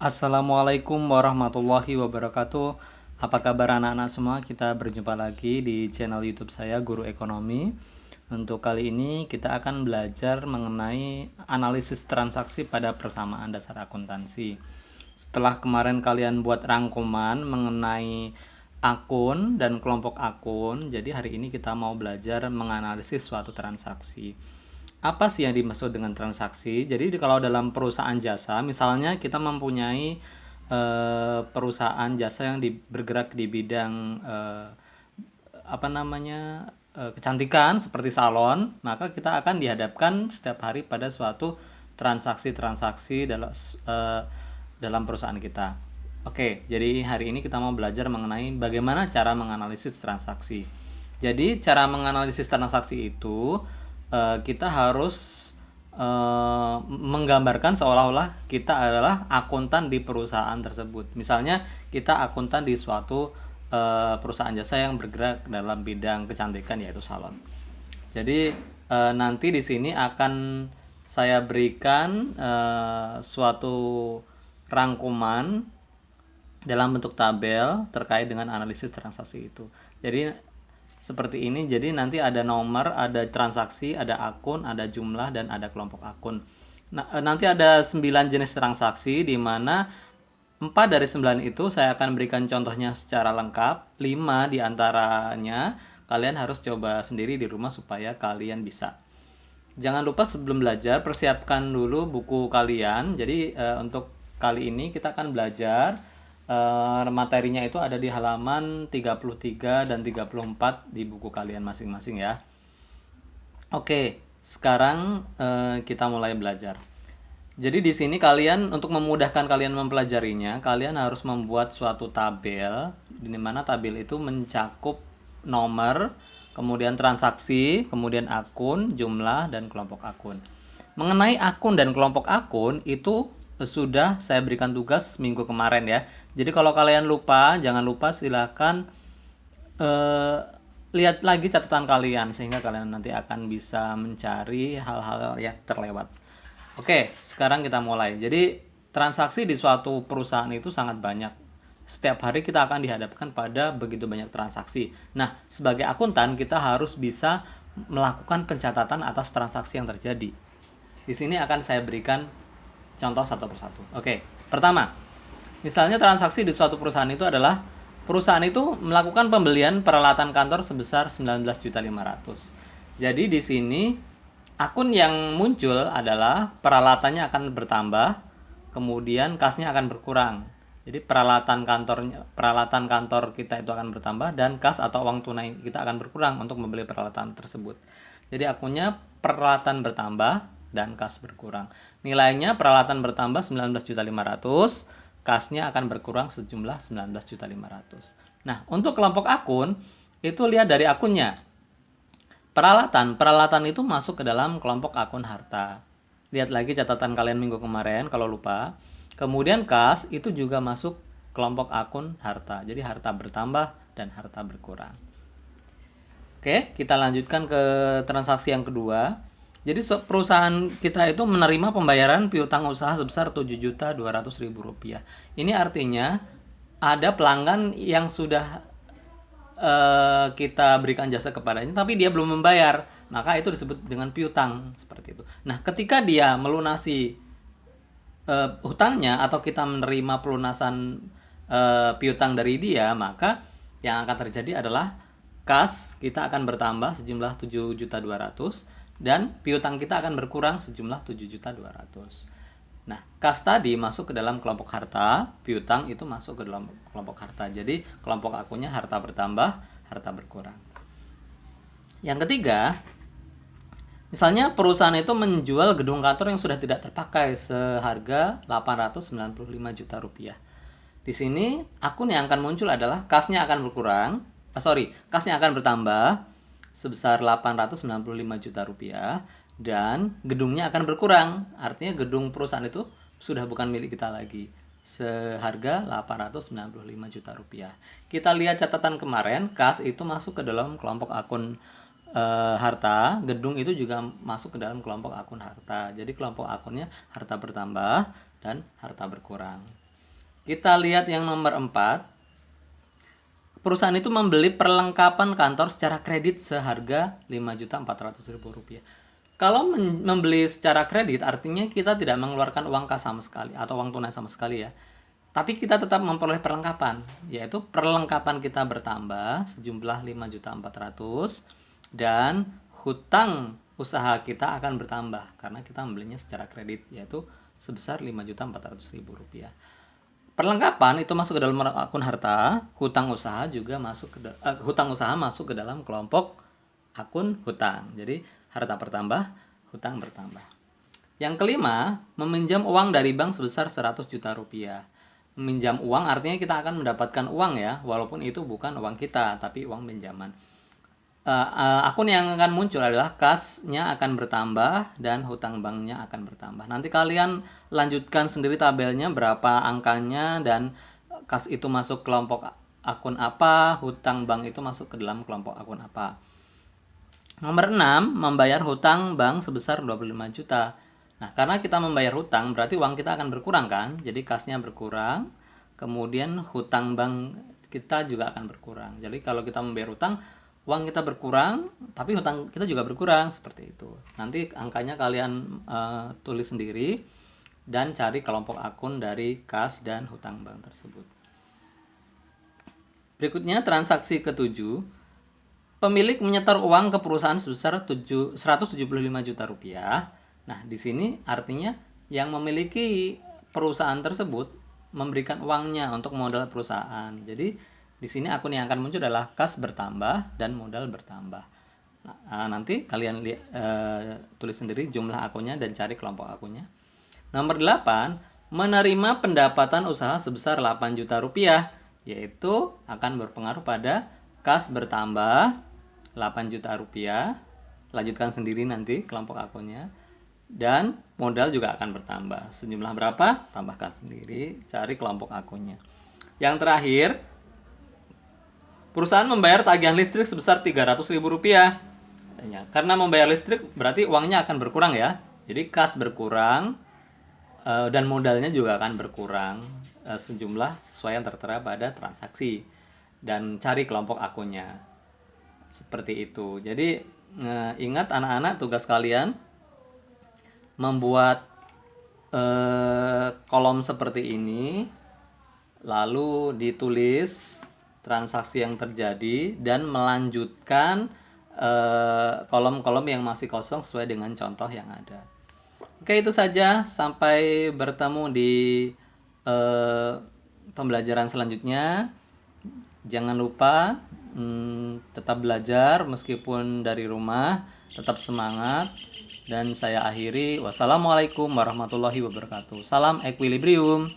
Assalamualaikum warahmatullahi wabarakatuh. Apa kabar anak-anak semua? Kita berjumpa lagi di channel YouTube saya, Guru Ekonomi. Untuk kali ini kita akan belajar mengenai analisis transaksi pada persamaan dasar akuntansi. Setelah kemarin kalian buat rangkuman mengenai akun dan kelompok akun, jadi hari ini kita mau belajar menganalisis suatu transaksi. Apa sih yang dimaksud dengan transaksi? Jadi kalau dalam perusahaan jasa, misalnya kita mempunyai perusahaan jasa yang bergerak di bidang kecantikan seperti salon, maka kita akan dihadapkan setiap hari pada suatu transaksi-transaksi dalam perusahaan kita. Oke, jadi hari ini kita mau belajar mengenai bagaimana cara menganalisis transaksi. Jadi cara menganalisis transaksi itu kita harus menggambarkan seolah-olah kita adalah akuntan di perusahaan tersebut. Misalnya kita akuntan di suatu perusahaan jasa yang bergerak dalam bidang kecantikan yaitu salon. Jadi nanti di sini akan saya berikan suatu rangkuman dalam bentuk tabel terkait dengan analisis transaksi itu. Jadi seperti ini. Jadi nanti ada nomor, ada transaksi, ada akun, ada jumlah, dan ada kelompok akun. Nah, nanti ada 9 jenis transaksi, di mana 4 dari 9 itu saya akan berikan contohnya secara lengkap. 5 diantaranya kalian harus coba sendiri di rumah supaya kalian bisa. Jangan lupa sebelum belajar persiapkan dulu buku kalian. Jadi untuk kali ini kita akan belajar materinya itu ada di halaman 33 dan 34 di buku kalian masing-masing ya. Oke, sekarang kita mulai belajar. Jadi di sini kalian untuk memudahkan kalian mempelajarinya, kalian harus membuat suatu tabel di mana tabel itu mencakup nomor, kemudian transaksi, kemudian akun, jumlah, dan kelompok akun. Mengenai akun dan kelompok akun itu sudah saya berikan tugas minggu kemarin ya. Jadi kalau kalian lupa, jangan lupa silakan lihat lagi catatan kalian sehingga kalian nanti akan bisa mencari hal-hal yang terlewat. Oke, sekarang kita mulai. Jadi transaksi di suatu perusahaan itu sangat banyak. Setiap hari kita akan dihadapkan pada begitu banyak transaksi. Nah, sebagai akuntan kita harus bisa melakukan pencatatan atas transaksi yang terjadi. Di sini akan saya berikan contoh satu persatu. Oke, pertama, misalnya transaksi di suatu perusahaan itu adalah perusahaan itu melakukan pembelian peralatan kantor sebesar 19.500.000. Jadi di sini akun yang muncul adalah peralatannya akan bertambah, kemudian kasnya akan berkurang. Jadi peralatan kantor kita itu akan bertambah dan kas atau uang tunai kita akan berkurang untuk membeli peralatan tersebut. Jadi akunnya peralatan bertambah dan kas berkurang. Nilainya peralatan bertambah 19.500.000, kasnya akan berkurang sejumlah 19.500.000. Nah, untuk kelompok akun itu lihat dari akunnya. Peralatan itu masuk ke dalam kelompok akun harta. Lihat lagi catatan kalian minggu kemarin kalau lupa. Kemudian kas itu juga masuk kelompok akun harta. Jadi harta bertambah dan harta berkurang. Oke, kita lanjutkan ke transaksi yang kedua. Jadi perusahaan kita itu menerima pembayaran piutang usaha sebesar Rp7.200.000. Ini artinya ada pelanggan yang sudah kita berikan jasa kepadanya tapi dia belum membayar, maka itu disebut dengan piutang seperti itu. Nah, ketika dia melunasi hutangnya atau kita menerima pelunasan piutang dari dia, maka yang akan terjadi adalah kas kita akan bertambah sejumlah 7.200.000 dan piutang kita akan berkurang sejumlah 7.200.000. Nah, kas tadi masuk ke dalam kelompok harta, piutang itu masuk ke dalam kelompok harta. Jadi kelompok akunnya harta bertambah, harta berkurang. Yang ketiga, misalnya perusahaan itu menjual gedung kantor yang sudah tidak terpakai seharga Rp895 juta. Di sini akun yang akan muncul adalah kasnya akan berkurang, kasnya akan bertambah sebesar Rp895 juta dan gedungnya akan berkurang. Artinya gedung perusahaan itu sudah bukan milik kita lagi. Seharga Rp895 juta. Kita lihat catatan kemarin, kas itu masuk ke dalam kelompok akun harta, gedung itu juga masuk ke dalam kelompok akun harta. Jadi kelompok akunnya harta bertambah dan harta berkurang. Kita lihat yang nomor 4. Perusahaan itu membeli perlengkapan kantor secara kredit seharga Rp5.400.000. Kalau membeli secara kredit artinya kita tidak mengeluarkan uang kas sama sekali atau uang tunai sama sekali ya. Tapi kita tetap memperoleh perlengkapan, yaitu perlengkapan kita bertambah sejumlah 5.400.000 dan hutang usaha kita akan bertambah karena kita membelinya secara kredit yaitu sebesar Rp5.400.000. Perlengkapan itu masuk ke dalam akun harta, hutang usaha juga masuk hutang usaha masuk ke dalam kelompok akun hutang. Jadi harta bertambah, hutang bertambah. Yang kelima, meminjam uang dari bank sebesar Rp100 juta. Meminjam uang artinya kita akan mendapatkan uang ya, walaupun itu bukan uang kita, tapi uang pinjaman. Akun yang akan muncul adalah kasnya akan bertambah dan hutang banknya akan bertambah. Nanti kalian lanjutkan sendiri tabelnya berapa angkanya dan kas itu masuk kelompok akun apa, hutang bank itu masuk ke dalam kelompok akun apa. Nomor 6, membayar hutang bank sebesar 25 juta. Nah, karena kita membayar hutang berarti uang kita akan berkurang kan? Jadi kasnya berkurang, kemudian hutang bank kita juga akan berkurang. Jadi kalau kita membayar hutang, uang kita berkurang, tapi hutang kita juga berkurang, seperti itu. Nanti angkanya kalian tulis sendiri dan cari kelompok akun dari kas dan hutang bank tersebut. Berikutnya transaksi ke-7. Pemilik menyetor uang ke perusahaan sebesar Rp175 juta. Nah, di sini artinya yang memiliki perusahaan tersebut memberikan uangnya untuk modal perusahaan. Jadi di sini akun yang akan muncul adalah kas bertambah dan modal bertambah. Nah, nanti kalian tulis sendiri jumlah akunnya dan cari kelompok akunnya. Nomor 8, menerima pendapatan usaha sebesar Rp8 juta, yaitu akan berpengaruh pada kas bertambah Rp8 juta. Lanjutkan sendiri nanti kelompok akunnya. Dan modal juga akan bertambah. Sejumlah berapa? Tambahkan sendiri, cari kelompok akunnya. Yang terakhir, perusahaan membayar tagihan listrik sebesar Rp300.000. Ya, karena membayar listrik berarti uangnya akan berkurang ya. Jadi kas berkurang dan modalnya juga akan berkurang sejumlah sesuai yang tertera pada transaksi. Dan cari kelompok akunnya. Seperti itu. Jadi ingat anak-anak, tugas kalian membuat kolom seperti ini, lalu ditulis transaksi yang terjadi dan melanjutkan kolom-kolom yang masih kosong sesuai dengan contoh yang ada. Oke, itu saja. Sampai bertemu di pembelajaran selanjutnya. Jangan lupa tetap belajar meskipun dari rumah, tetap semangat. Dan saya akhiri, wassalamualaikum warahmatullahi wabarakatuh. Salam equilibrium.